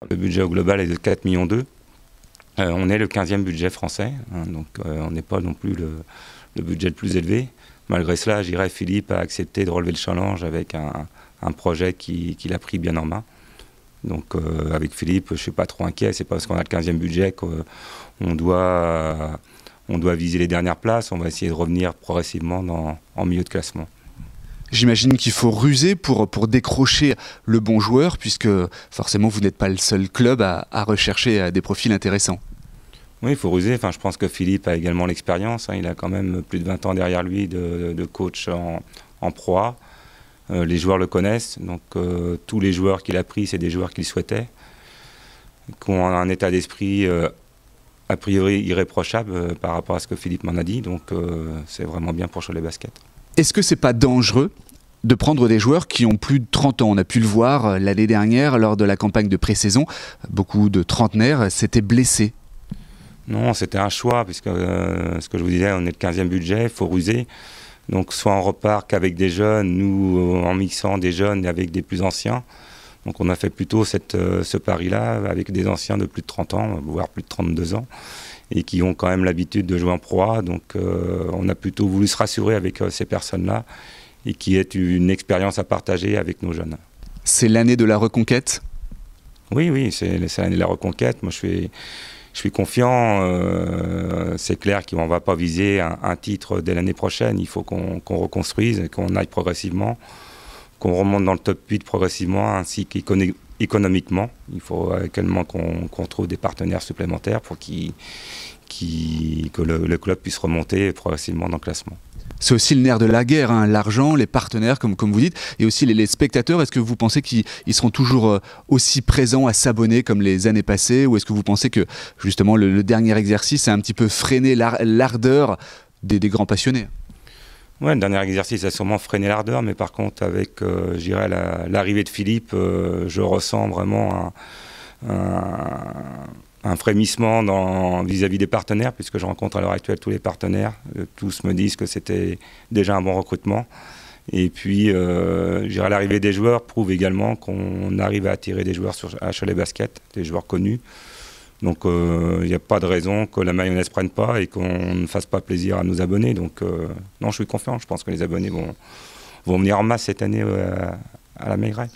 Le budget au global est de 4,2 millions. On est le 15e budget français, hein, donc on n'est pas non plus le budget le plus élevé. Malgré cela, je dirais Philippe a accepté de relever le challenge avec un projet qu'il a pris bien en main. Donc avec Philippe, je ne suis pas trop inquiet, c'est pas parce qu'on a le 15e budget qu'on doit viser les dernières places, on va essayer de revenir progressivement en milieu de classement. J'imagine qu'il faut ruser pour décrocher le bon joueur, puisque forcément vous n'êtes pas le seul club à rechercher des profils intéressants. Oui, il faut ruser. Enfin, je pense que Philippe a également l'expérience. Hein. Il a quand même plus de 20 ans derrière lui de coach en Pro A. Les joueurs le connaissent. Donc tous les joueurs qu'il a pris, c'est des joueurs qu'il souhaitait, qui ont un état d'esprit a priori irréprochable par rapport à ce que Philippe m'en a dit. Donc c'est vraiment bien pour Cholet Basket. Est-ce que c'est pas dangereux de prendre des joueurs qui ont plus de 30 ans? On a pu le voir l'année dernière lors de la campagne de pré-saison. Beaucoup de trentenaires s'étaient blessés. Non, c'était un choix, puisque ce que je vous disais, on est le 15e budget, il faut ruser. Donc soit on repart qu'avec des jeunes, nous en mixant des jeunes avec des plus anciens. Donc on a fait plutôt ce pari-là avec des anciens de plus de 30 ans, voire plus de 32 ans, et qui ont quand même l'habitude de jouer en Pro A. Donc on a plutôt voulu se rassurer avec ces personnes-là et qui est une expérience à partager avec nos jeunes. C'est l'année de la reconquête? Oui, c'est l'année de la reconquête. Moi, je suis confiant. C'est clair qu'on ne va pas viser un titre dès l'année prochaine. Il faut qu'on reconstruise et qu'on aille progressivement, qu'on remonte dans le top 8 progressivement, ainsi qu'économiquement. Il faut également qu'on trouve des partenaires supplémentaires pour que le club puisse remonter progressivement dans le classement. C'est aussi le nerf de la guerre, hein, l'argent, les partenaires, comme vous dites, et aussi les spectateurs. Est-ce que vous pensez qu'ils seront toujours aussi présents à s'abonner comme les années passées, ou est-ce que vous pensez que justement le dernier exercice a un petit peu freiné l'ardeur des grands passionnés? Oui, le dernier exercice a sûrement freiné l'ardeur, mais par contre, avec l'arrivée de Philippe, je ressens vraiment un frémissement vis-à-vis des partenaires, puisque je rencontre à l'heure actuelle tous les partenaires. Tous me disent que c'était déjà un bon recrutement. Et puis, l'arrivée des joueurs prouve également qu'on arrive à attirer des joueurs à Cholet Basket, des joueurs connus. Donc, il n'y a pas de raison que la mayonnaise ne prenne pas et qu'on ne fasse pas plaisir à nos abonnés. Donc, non, je suis confiant. Je pense que les abonnés vont venir en masse cette année à la Maigret.